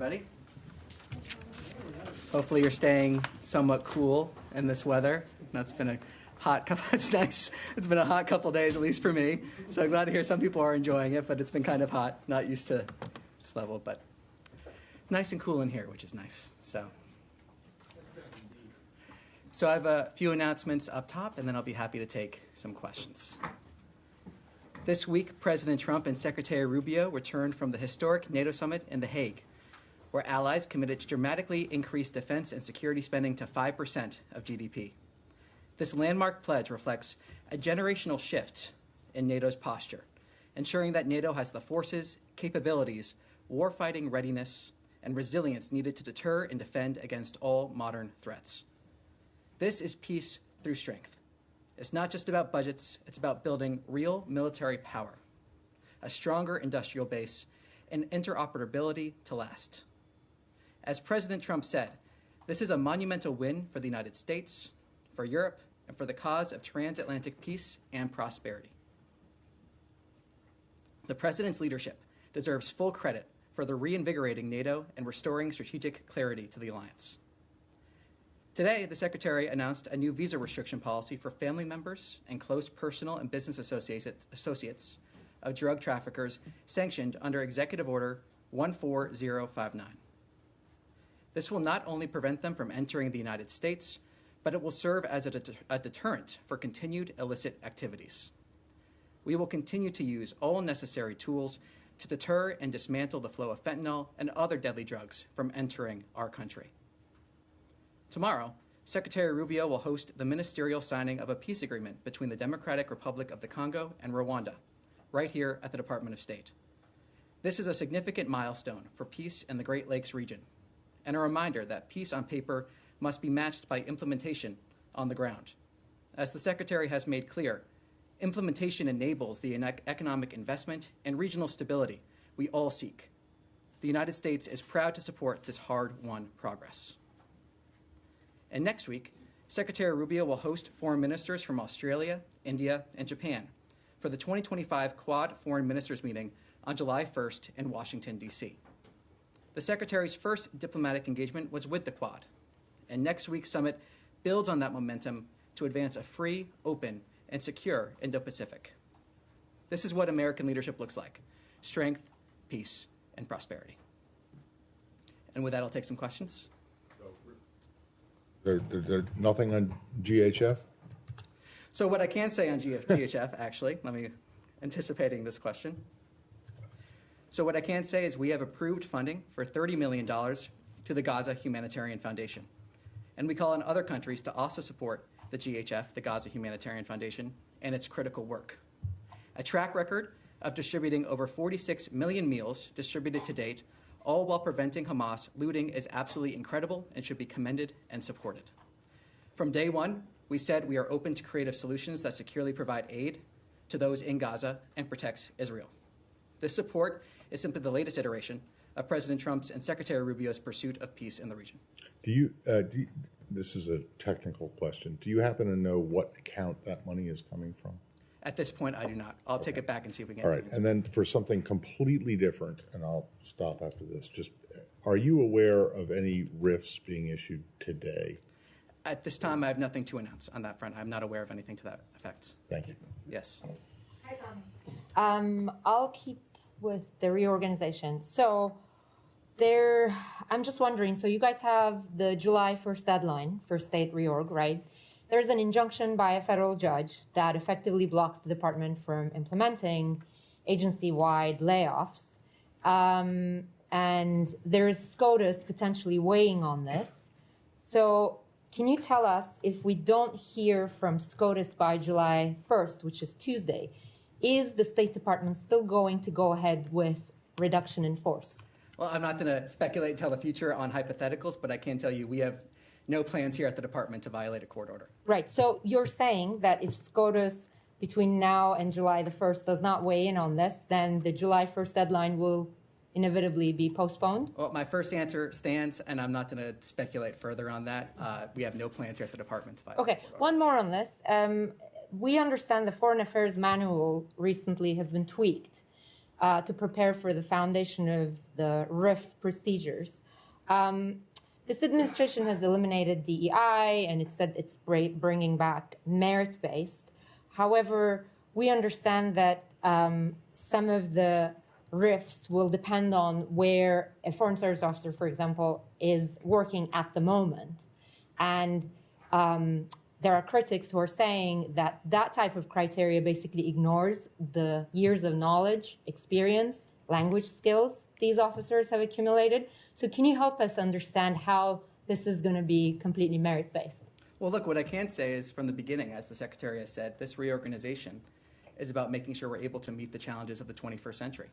everybody. Hopefully you're staying somewhat cool in this weather. That's been a hot couple. It's nice. It's been a hot couple days, at least for me. So I'm glad to hear some people are enjoying it, but it's been kind of hot. Not used to this level, but nice and cool in here, which is nice. So I have a few announcements up top, and then I'll be happy to take some questions. This week, President Trump and Secretary Rubio returned from the historic NATO summit in The Hague, where allies committed to dramatically increase defense and security spending to 5% of GDP. This landmark pledge reflects a generational shift in NATO's posture, ensuring that NATO has the forces, capabilities, warfighting readiness, and resilience needed to deter and defend against all modern threats. This is peace through strength. It's not just about budgets, it's about building real military power, a stronger industrial base, and interoperability to last. As President Trump said, this is a monumental win for the United States, for Europe, and for the cause of transatlantic peace and prosperity. The President's leadership deserves full credit for the reinvigorating NATO and restoring strategic clarity to the alliance. Today, the Secretary announced a new visa restriction policy for family members and close personal and business associates of drug traffickers sanctioned under Executive Order 14059. This will not only prevent them from entering the United States, but it will serve as a deterrent for continued illicit activities. We will continue to use all necessary tools to deter and dismantle the flow of fentanyl and other deadly drugs from entering our country. Tomorrow, Secretary Rubio will host the ministerial signing of a peace agreement between the Democratic Republic of the Congo and Rwanda, right here at the Department of State. This is a significant milestone for peace in the Great Lakes region, and a reminder that peace on paper must be matched by implementation on the ground. As the Secretary has made clear, implementation enables the economic investment and regional stability we all seek. The United States is proud to support this hard-won progress. And next week, Secretary Rubio will host foreign ministers from Australia, India, and Japan for the 2025 Quad Foreign Ministers meeting on July 1st in Washington, D.C. The Secretary's first diplomatic engagement was with the Quad, and next week's summit builds on that momentum to advance a free, open, and secure Indo-Pacific. This is what American leadership looks like: strength, peace, and prosperity. And with that, I'll take some questions. There's nothing on GHF? So what I can say on GHF, actually, anticipating this question. So what I can say is we have approved funding for $30 million to the Gaza Humanitarian Foundation. And we call on other countries to also support the GHF, the Gaza Humanitarian Foundation, and its critical work. A track record of distributing over 46 million meals distributed to date, all while preventing Hamas looting, is absolutely incredible and should be commended and supported. From day one, we said we are open to creative solutions that securely provide aid to those in Gaza and protects Israel. This support is simply the latest iteration of President Trump's and Secretary Rubio's pursuit of peace in the region. This is a technical question. Do you happen to know what account that money is coming from? At this point, I do not. I'll take it back and see if we can. All right, and then for something completely different, and I'll stop after this, just are you aware of any RIFs being issued today? At this time, I have nothing to announce on that front. I'm not aware of anything to that effect. Thank you. Yes. Hi, Tommy. I'll keep with the reorganization. So I'm just wondering, so you guys have the July 1st deadline for state reorg, right? There's an injunction by a federal judge that effectively blocks the department from implementing agency-wide layoffs. And there's SCOTUS potentially weighing on this. So can you tell us, if we don't hear from SCOTUS by July 1st, which is Tuesday, is the State Department still going to go ahead with reduction in force? Well, I'm not going to speculate and tell the future on hypotheticals, but I can tell you we have no plans here at the department to violate a court order. Right. So you're saying that if SCOTUS between now and July the 1st does not weigh in on this, then the July 1st deadline will inevitably be postponed? Well, my first answer stands, and I'm not going to speculate further on that. We have no plans here at the department to violate. Okay. One more on this. We understand the Foreign Affairs Manual recently has been tweaked. to prepare for the foundation of the RIF procedures. This administration has eliminated DEI, and it said it's bringing back merit-based. However, we understand that some of the RIFs will depend on where a foreign service officer, for example, is working at the moment. And there are critics who are saying that that type of criteria basically ignores the years of knowledge, experience, language skills these officers have accumulated. So can you help us understand how this is going to be completely merit-based? Well, look, what I can say is from the beginning, as the Secretary has said, this reorganization is about making sure we're able to meet the challenges of the 21st century,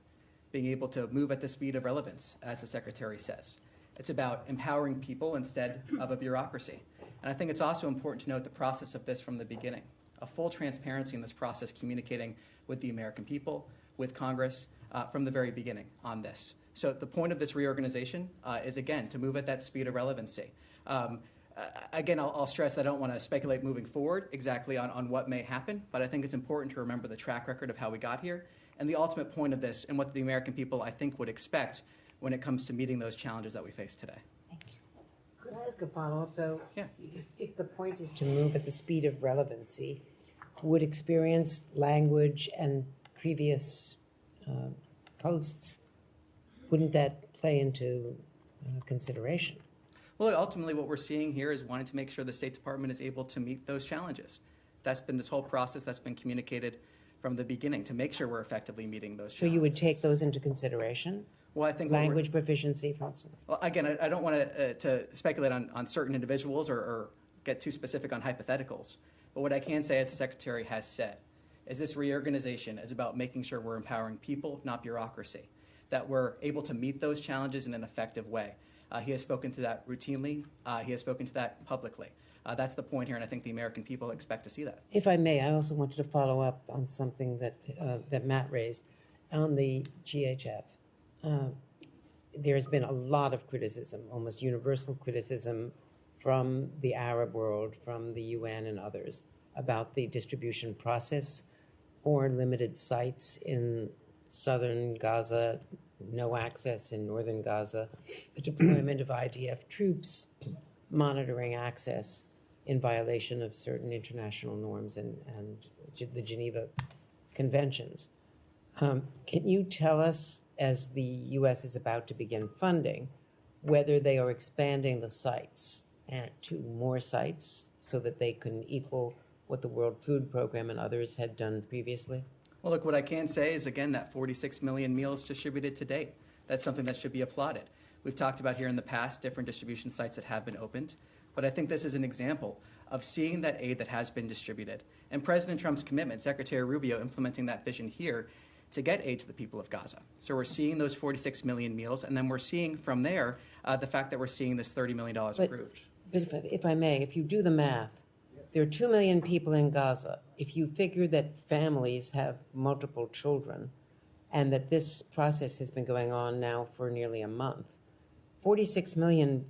being able to move at the speed of relevance, as the Secretary says. It's about empowering people instead of a bureaucracy. And I think it's also important to note the process of this from the beginning, a full transparency in this process, communicating with the American people, with Congress, from the very beginning on this. So the point of this reorganization is, again, to move at that speed of relevancy. Again, I'll stress that I don't want to speculate moving forward exactly on what may happen, but I think it's important to remember the track record of how we got here and the ultimate point of this and what the American people, I think, would expect when it comes to meeting those challenges that we face today. Thank you. Could I ask a follow-up, though? Yeah. If the point is to move at the speed of relevancy, would experience, language, and previous posts, wouldn't that play into consideration? Well, ultimately, what we're seeing here is wanting to make sure the State Department is able to meet those challenges. That's been this whole process that's been communicated from the beginning to make sure we're effectively meeting those challenges. So you would take those into consideration? Well, I think language proficiency, for instance? Well, again, I don't want to speculate on certain individuals or get too specific on hypotheticals. But what I can say, as the Secretary has said, is this reorganization is about making sure we're empowering people, not bureaucracy, that we're able to meet those challenges in an effective way. He has spoken to that routinely. He has spoken to that publicly. That's the point here, and I think the American people expect to see that. If I may, I also wanted to follow up on something that Matt raised on the GHF. There's been a lot of criticism, almost universal criticism, from the Arab world, from the UN and others, about the distribution process or limited sites in southern Gaza, no access in northern Gaza, the deployment of IDF troops, monitoring access in violation of certain international norms and the Geneva Conventions. Can you tell us, as the U.S. is about to begin funding, whether they are expanding the sites to more sites so that they can equal what the World Food Program and others had done previously? Well, look, what I can say is, again, that 46 million meals distributed to date. That's something that should be applauded. We've talked about here in the past different distribution sites that have been opened, but I think this is an example of seeing that aid that has been distributed. And President Trump's commitment, Secretary Rubio implementing that vision here to get aid to the people of Gaza. So we're seeing those 46 million meals, and then we're seeing from there the fact that we're seeing this $30 million approved. But if I may, if you do the math, there are 2 million people in Gaza. If you figure that families have multiple children and that this process has been going on now for nearly a month, 46 million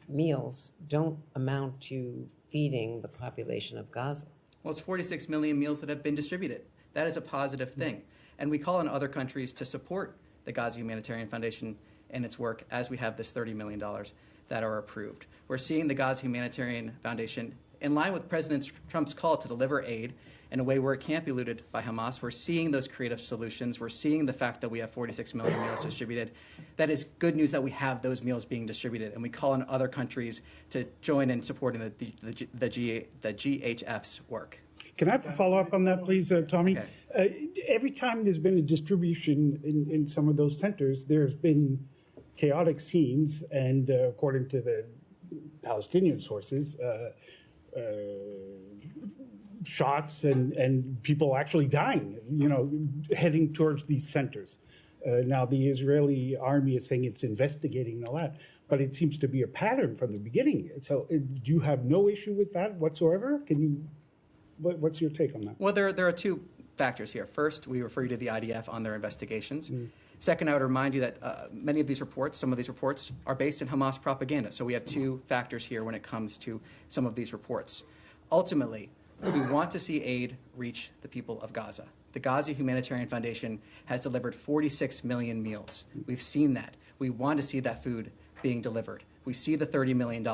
meals don't amount to feeding the population of Gaza. Well, it's 46 million meals that have been distributed. That is a positive thing. And we call on other countries to support the Gaza Humanitarian Foundation in its work as we have this $30 million that are approved. We're seeing the Gaza Humanitarian Foundation in line with President Trump's call to deliver aid in a way where it can't be looted by Hamas. We're seeing those creative solutions. We're seeing the fact that we have 46 million meals distributed. That is good news that we have those meals being distributed, and we call on other countries to join in supporting the GHF's work. Can I have a follow-up on that, please, Tommy? Okay. Every time there's been a distribution in some of those centers, there's been chaotic scenes, and according to the Palestinian sources, shots and people actually dying, heading towards these centers. Now, the Israeli army is saying it's investigating all that, but it seems to be a pattern from the beginning. So do you have no issue with that whatsoever? What's your take on that? Well, there are two factors here. First, we refer you to the IDF on their investigations. Second, I would remind you that many of these reports, some of these reports, are based in Hamas propaganda. So we have two factors here when it comes to some of these reports. Ultimately, We want to see aid reach the people of Gaza. The Gaza Humanitarian Foundation has delivered 46 million meals. We've seen that. We want to see that food being delivered. We see the $30 million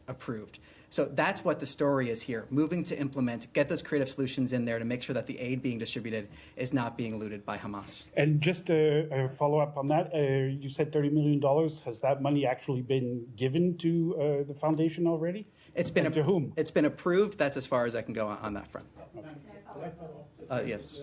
approved. So that's what the story is here, moving to implement, get those creative solutions in there to make sure that the aid being distributed is not being looted by Hamas. And just a follow-up on that, you said $30 million. Has that money actually been given to the foundation already? It's been And to whom? It's been approved. That's as far as I can go on that front. Yes.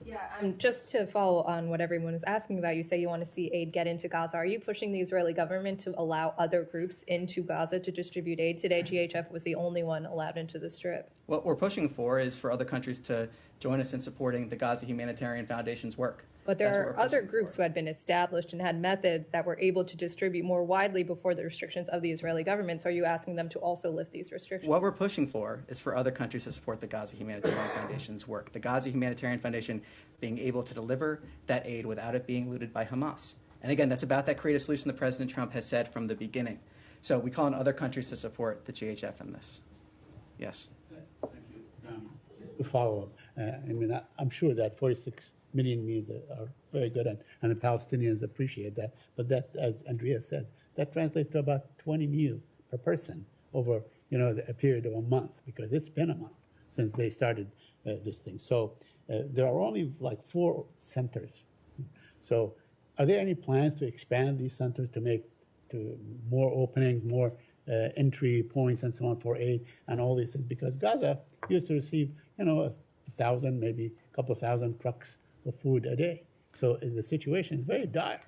Yeah, just to follow on what everyone is asking about, you say you want to see aid get into Gaza. Are you pushing the Israeli government to allow other groups into Gaza to distribute aid? Today, GHF was the only one allowed into the Strip. What we're pushing for is for other countries to join us in supporting the Gaza Humanitarian Foundation's work. But there That's what are we're other pushing groups for. who had been established and had methods that were able to distribute more widely before the restrictions of the Israeli government. So are you asking them to also lift these restrictions? What we're pushing for is for other countries to support the Gaza Humanitarian Foundation's work. The Gaza Humanitarian Foundation being able to deliver that aid without it being looted by Hamas. And again, that's about that creative solution that President Trump has said from the beginning. So we call on other countries to support the GHF in this. Yes. To follow up, I'm sure that 46 million meals are very good, and the Palestinians appreciate that. But that, as Andrea said, that translates to about 20 meals per person over, a period of a month, because it's been a month since they started this thing. So there are only like 4 centers. So are there any plans to expand these centers to make more openings, more entry points and so on for aid and all these things? Because Gaza used to receive, 1,000, maybe a couple thousand trucks of food a day. So the situation is very dire.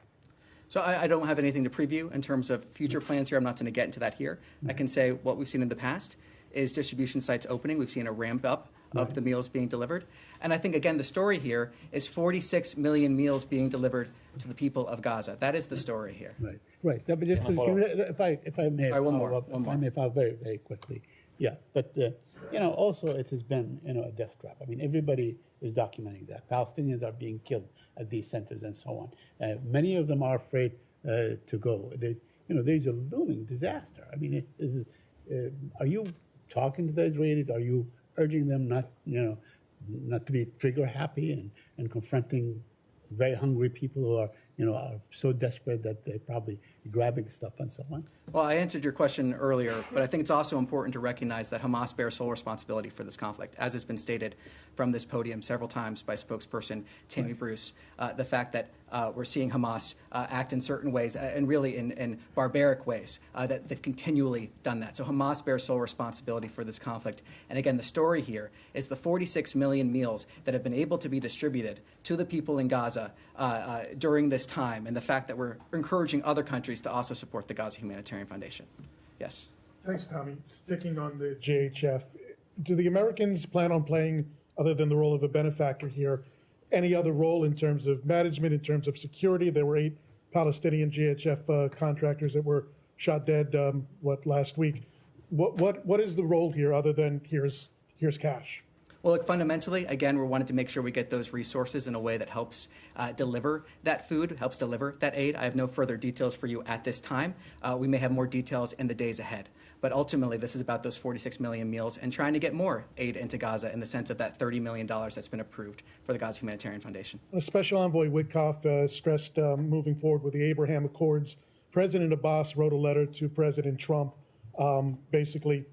So I don't have anything to preview in terms of future plans here. I'm not going to get into that here. I can say what we've seen in the past is distribution sites opening. We've seen a ramp up of the meals being delivered. And I think, again, the story here is 46 million meals being delivered to the people of Gaza. That is the story here. Right. But just if I may, All right, one more. If I may follow very, very quickly. Yeah, but also it has been a death trap. I mean, everybody is documenting that Palestinians are being killed at these centers and so on. Many of them are afraid to go. There's a looming disaster. I mean, are you talking to the Israelis? Are you urging them not to be trigger happy and confronting very hungry people who are so desperate that they're probably grabbing stuff and so on? Well, I answered your question earlier, but I think it's also important to recognize that Hamas bears sole responsibility for this conflict, as has been stated from this podium several times by spokesperson Tammy Bruce. The fact that we're seeing Hamas act in certain ways, and really in barbaric ways, that they've continually done that. So Hamas bears sole responsibility for this conflict. And again, the story here is the 46 million meals that have been able to be distributed to the people in Gaza during this time, and the fact that we're encouraging other countries to also support the Gaza Humanitarian Foundation. Yes. Thanks, Tommy. Sticking on the JHF, do the Americans plan on playing, other than the role of a benefactor here, any other role in terms of management, in terms of security? There were 8 Palestinian GHF contractors that were shot dead, last week? What is the role here, other than here's cash? Well, look, fundamentally, again, we're wanting to make sure we get those resources in a way that helps deliver that food, helps deliver that aid. I have no further details for you at this time. We may have more details in the days ahead. But ultimately, this is about those 46 million meals and trying to get more aid into Gaza in the sense of that $30 million that's been approved for the Gaza Humanitarian Foundation. Special Envoy Witkoff stressed moving forward with the Abraham Accords. President Abbas wrote a letter to President Trump, basically,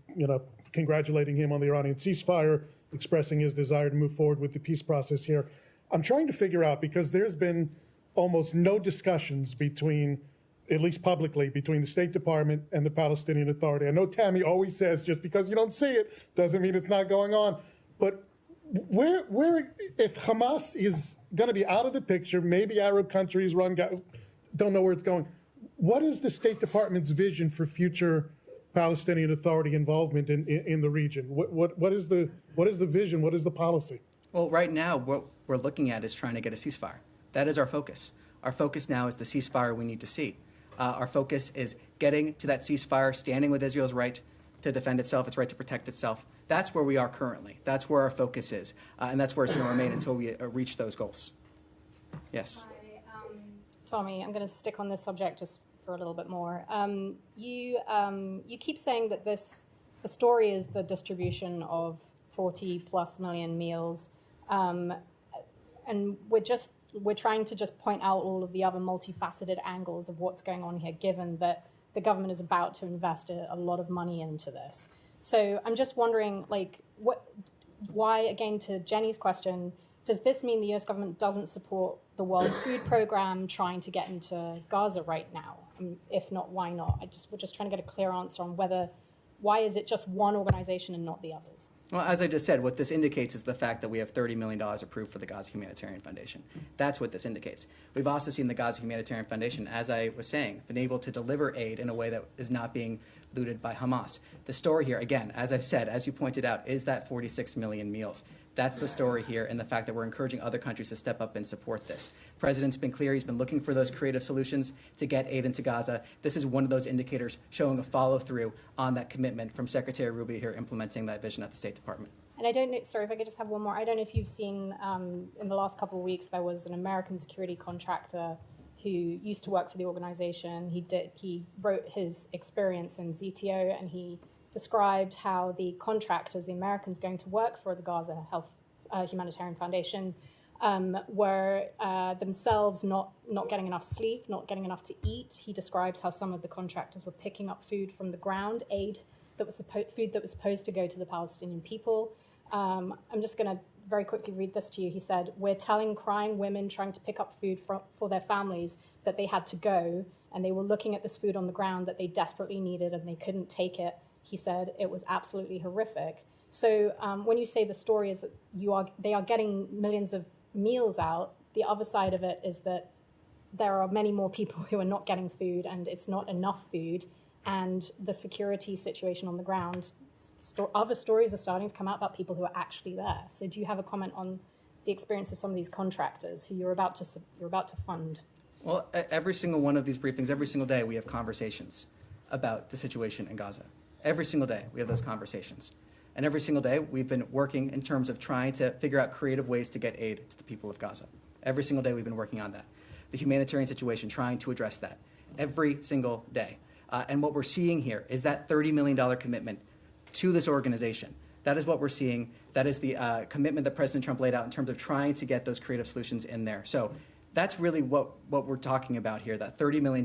congratulating him on the Iranian ceasefire, expressing his desire to move forward with the peace process here. I'm trying to figure out, because there's been almost no discussions between, at least publicly, between the State Department and the Palestinian Authority. I know Tammy always says just because you don't see it doesn't mean it's not going on. But where if Hamas is going to be out of the picture, maybe Arab countries don't know where it's going, what is the State Department's vision for future Palestinian Authority involvement in the region? What is the vision? What is the policy? Well, right now, what we're looking at is trying to get a ceasefire. That is our focus. Our focus now is the ceasefire we need to see. Our focus is getting to that ceasefire, standing with Israel's right to defend itself, its right to protect itself. That's where we are currently. That's where our focus is. And that's where it's going to remain until we reach those goals. Yes. Hi, Tommy, I'm going to stick on this subject just for a little bit more. You keep saying that the story is the distribution of 40 plus million meals. And we're trying to just point out all of the other multifaceted angles of what's going on here, given that the government is about to invest a lot of money into this. So I'm just wondering, like, why, again, to Jenny's question, does this mean the US government doesn't support the World Food Program trying to get into Gaza right now? If not, why not? We're just trying to get a clear answer on why is it just one organization and not the others? Well, as I just said, what this indicates is the fact that we have $30 million approved for the Gaza Humanitarian Foundation. That's what this indicates. We've also seen the Gaza Humanitarian Foundation, as I was saying, been able to deliver aid in a way that is not being looted by Hamas. The story here, again, as I've said, as you pointed out, is that 46 million meals. That's the story here, and the fact that we're encouraging other countries to step up and support this. The President's been clear. He's been looking for those creative solutions to get aid into Gaza. This is one of those indicators showing a follow-through on that commitment from Secretary Rubio here implementing that vision at the State Department. And I don't know, sorry, if I could just have one more. I don't know if you've seen in the last couple of weeks, there was an American security contractor who used to work for the organization. He wrote his experience in ZTO, and he described how the contractors, the Americans going to work for the Gaza Humanitarian Foundation, were themselves not getting enough sleep, not getting enough to eat. He describes how some of the contractors were picking up food from the ground, food that was supposed to go to the Palestinian people. I'm just going to very quickly read this to you. He said, "We're telling crying women trying to pick up food for their families that they had to go, and they were looking at this food on the ground that they desperately needed, and they couldn't take it." He said it was absolutely horrific. So when you say the story is that they are getting millions of meals out, the other side of it is that there are many more people who are not getting food, and it's not enough food, and the security situation on the ground, other stories are starting to come out about people who are actually there. So do you have a comment on the experience of some of these contractors who you're about to fund? Well, every single one of these briefings, every single day, we have conversations about the situation in Gaza. Every single day, we have those conversations. And every single day, we've been working in terms of trying to figure out creative ways to get aid to the people of Gaza. Every single day, we've been working on that. The humanitarian situation, trying to address that. Every single day. And what we're seeing here is that $30 million commitment to this organization. That is what we're seeing. That is the commitment that President Trump laid out in terms of trying to get those creative solutions in there. So that's really what we're talking about here, that $30 million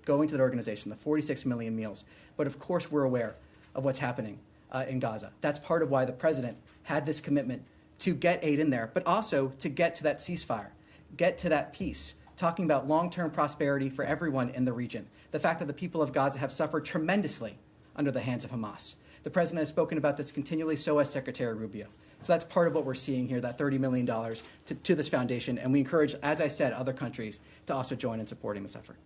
going to the organization, the 46 million meals. But of course, we're aware of what's happening in Gaza. That's part of why the president had this commitment to get aid in there, but also to get to that ceasefire, get to that peace, talking about long-term prosperity for everyone in the region. The fact that the people of Gaza have suffered tremendously under the hands of Hamas. The president has spoken about this continually, so has Secretary Rubio. So that's part of what we're seeing here, that $30 million to this foundation. And we encourage, as I said, other countries to also join in supporting this effort.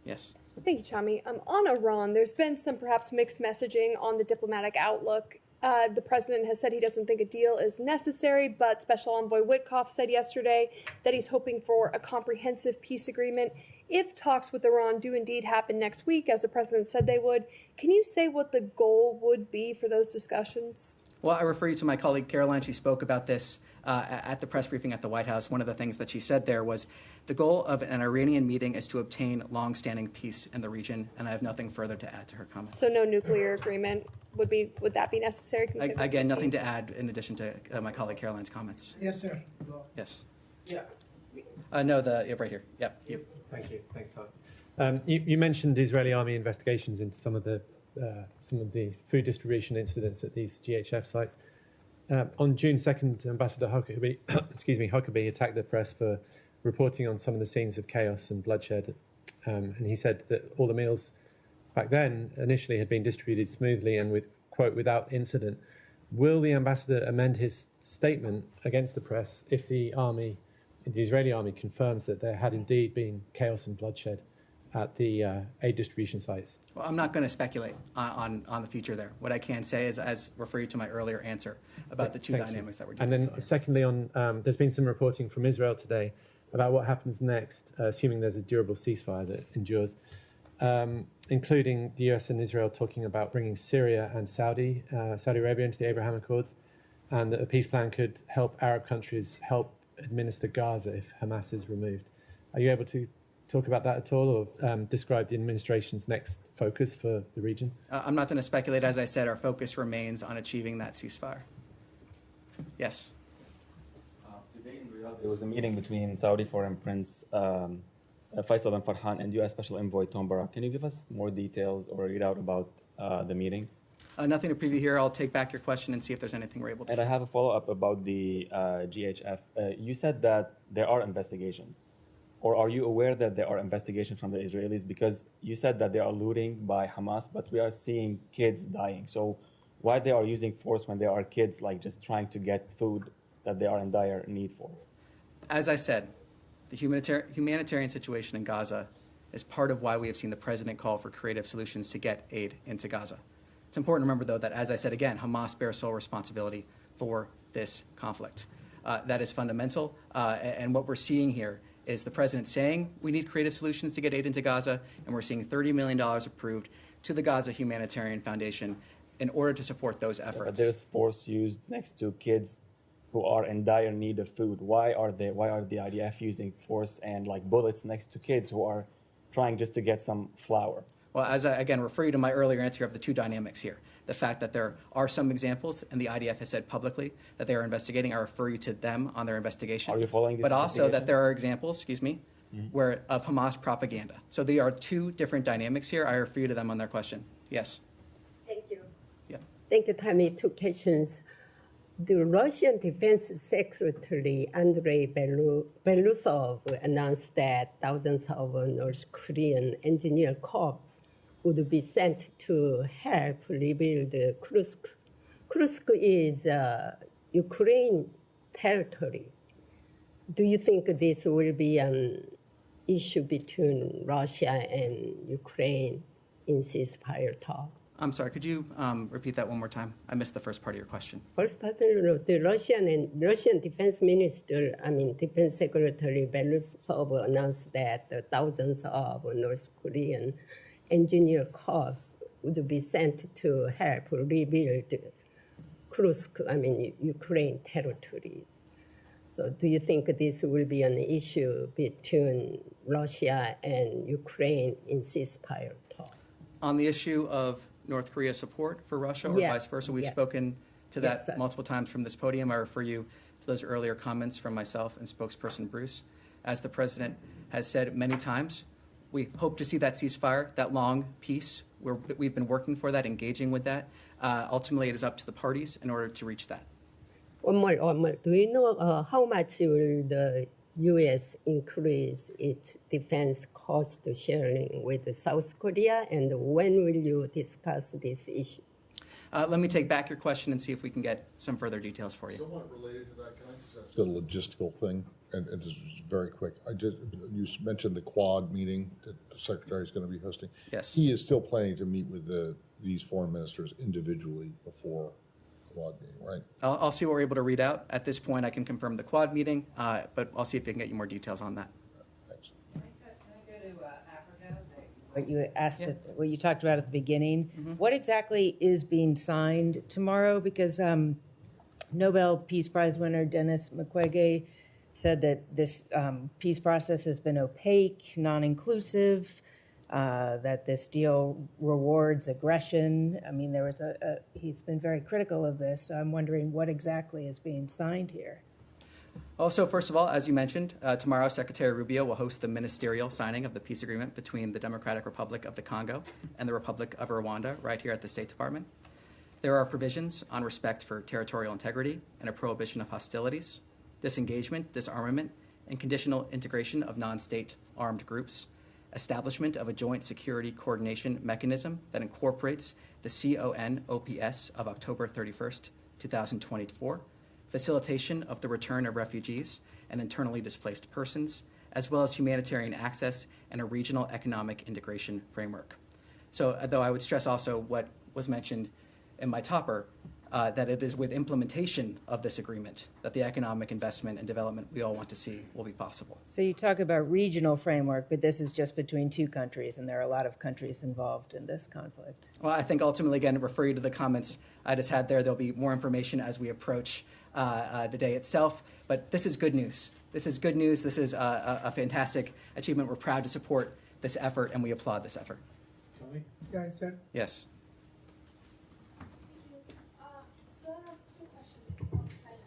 Yes. Thank you, Tommy. On Iran, there's been some perhaps mixed messaging on the diplomatic outlook. The president has said he doesn't think a deal is necessary, but Special Envoy Witkoff said yesterday that he's hoping for a comprehensive peace agreement. If talks with Iran do indeed happen next week, as the president said they would, can you say what the goal would be for those discussions? Well, I refer you to my colleague Caroline. She spoke about this at the press briefing at the White House. One of the things that she said there was the goal of an Iranian meeting is to obtain long-standing peace in the region, and I have nothing further to add to her comments. So no nuclear agreement would that be necessary? Again, nothing to add in addition to my colleague Caroline's comments. Yes, sir. Yes. Yeah. No, right here. Yep. You. Thank you. Thanks, Todd. You mentioned Israeli army investigations into some of the food distribution incidents at these GHF sites. On June 2nd, Ambassador Huckabee attacked the press for reporting on some of the scenes of chaos and bloodshed. And he said that all the meals back then initially had been distributed smoothly and with, quote, without incident. Will the ambassador amend his statement against the press if the Israeli army confirms that there had indeed been chaos and bloodshed at the aid distribution sites? Well, I'm not going to speculate on the future there. What I can say is, as refer you to my earlier answer about the two dynamics that we're dealing with. And then secondly, there's been some reporting from Israel today about what happens next, assuming there's a durable ceasefire that endures, including the US and Israel talking about bringing Syria and Saudi Arabia into the Abraham Accords, and that a peace plan could help Arab countries help administer Gaza if Hamas is removed. Are you able to talk about that at all, or describe the administration's next focus for the region? I'm not going to speculate. As I said, our focus remains on achieving that ceasefire. Yes. Today in Riyadh, there was a meeting between Saudi Foreign Prince Faisal bin Farhan and U.S. Special Envoy Tom Barak. Can you give us more details or read out about the meeting? Nothing to preview here. I'll take back your question and see if there's anything we're able to And I have a follow-up about the GHF. You said that there are investigations. Or are you aware that there are investigations from the Israelis? Because you said that they are looting by Hamas, but we are seeing kids dying. So why they are using force when there are kids like just trying to get food that they are in dire need for? As I said, the humanitarian situation in Gaza is part of why we have seen the president call for creative solutions to get aid into Gaza. It's important to remember, though, that, as I said again, Hamas bears sole responsibility for this conflict. That is fundamental, and what we're seeing here is the president saying we need creative solutions to get aid into Gaza, and we're seeing $30 million approved to the Gaza Humanitarian Foundation in order to support those efforts. But there's force used next to kids who are in dire need of food. Why are the IDF using force and like bullets next to kids who are trying just to get some flour? Well, as I, again, refer you to my earlier answer of the two dynamics here. The fact that there are some examples, and the IDF has said publicly that they are investigating. I refer you to them on their investigation. Are you following this But also that there are examples, where of Hamas propaganda. So there are two different dynamics here. I refer you to them on their question. Yes. Thank you. Yeah. Thank you, Tammy. Two questions. The Russian Defense Secretary Andrei Belousov announced that thousands of North Korean engineer corps would be sent to help rebuild Kursk. Kursk is Ukraine territory. Do you think this will be an issue between Russia and Ukraine in ceasefire talks? I'm sorry, could you repeat that one more time? I missed the first part of your question. First part, the Russian Defense Minister, Defense Secretary Belousov announced that thousands of North Korean engineer corps would be sent to help rebuild Kursk, Ukraine territories. So do you think this will be an issue between Russia and Ukraine in ceasefire talks? On the issue of North Korea support for Russia or vice versa, we've spoken to that multiple times from this podium. I refer you to those earlier comments from myself and spokesperson Bruce. As the president has said many times, we hope to see that ceasefire, that long peace. We've been working for that, engaging with that. Ultimately, it is up to the parties in order to reach that. One more. Do you know how much will the U.S. increase its defense cost sharing with South Korea, and when will you discuss this issue? Let me take back your question and see if we can get some further details for you. Somewhat related to that, can I just ask a logistical thing, and just very quick? You mentioned the Quad meeting that the Secretary is going to be hosting. Yes. He is still planning to meet with these foreign ministers individually before Quad meeting, right? I'll see what we're able to read out. At this point, I can confirm the Quad meeting, but I'll see if I can get you more details on that. Thanks. Can I go to Africa? What you asked, what you talked about at the beginning. Mm-hmm. What exactly is being signed tomorrow? Because Nobel Peace Prize winner Denis Mukwege said that this peace process has been opaque, non-inclusive, that this deal rewards aggression. There was he's been very critical of this, so I'm wondering what exactly is being signed here. Also, first of all, as you mentioned, tomorrow Secretary Rubio will host the ministerial signing of the peace agreement between the Democratic Republic of the Congo and the Republic of Rwanda right here at the State Department. There are provisions on respect for territorial integrity and a prohibition of hostilities, disengagement, disarmament, and conditional integration of non-state armed groups, establishment of a joint security coordination mechanism that incorporates the CONOPS of October 31st, 2024, facilitation of the return of refugees and internally displaced persons, as well as humanitarian access and a regional economic integration framework. So, though I would stress also what was mentioned in my topper, that it is with implementation of this agreement that the economic investment and development we all want to see will be possible. So you talk about regional framework, but this is just between two countries, and there are a lot of countries involved in this conflict. Well, I think ultimately, again, refer you to the comments I just had there. There'll be more information as we approach the day itself, but this is good news. This is good news. This is a fantastic achievement. We're proud to support this effort, and we applaud this effort. Yes. So I have two questions on China.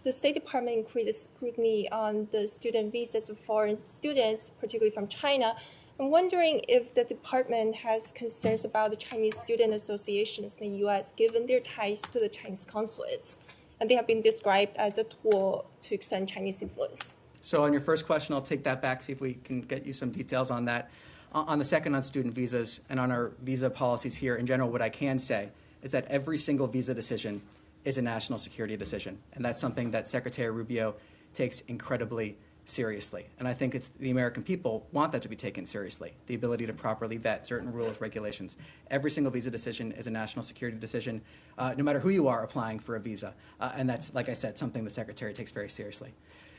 the State Department increases scrutiny on the student visas of foreign students, particularly from China, I'm wondering if the department has concerns about the Chinese student associations in the U.S., given their ties to the Chinese consulates, and they have been described as a tool to extend Chinese influence. So on your first question, I'll take that back, see if we can get you some details on that. On the second, on student visas and on our visa policies here in general, what I can say is that every single visa decision is a national security decision, and that's something that Secretary Rubio takes incredibly seriously. And I think it's the American people want that to be taken seriously, the ability to properly vet certain rules, regulations. Every single visa decision is a national security decision, no matter who you are applying for a visa. And that's, like I said, something the Secretary takes very seriously.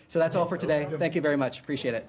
So that's all for today. Thank you very much. Appreciate it.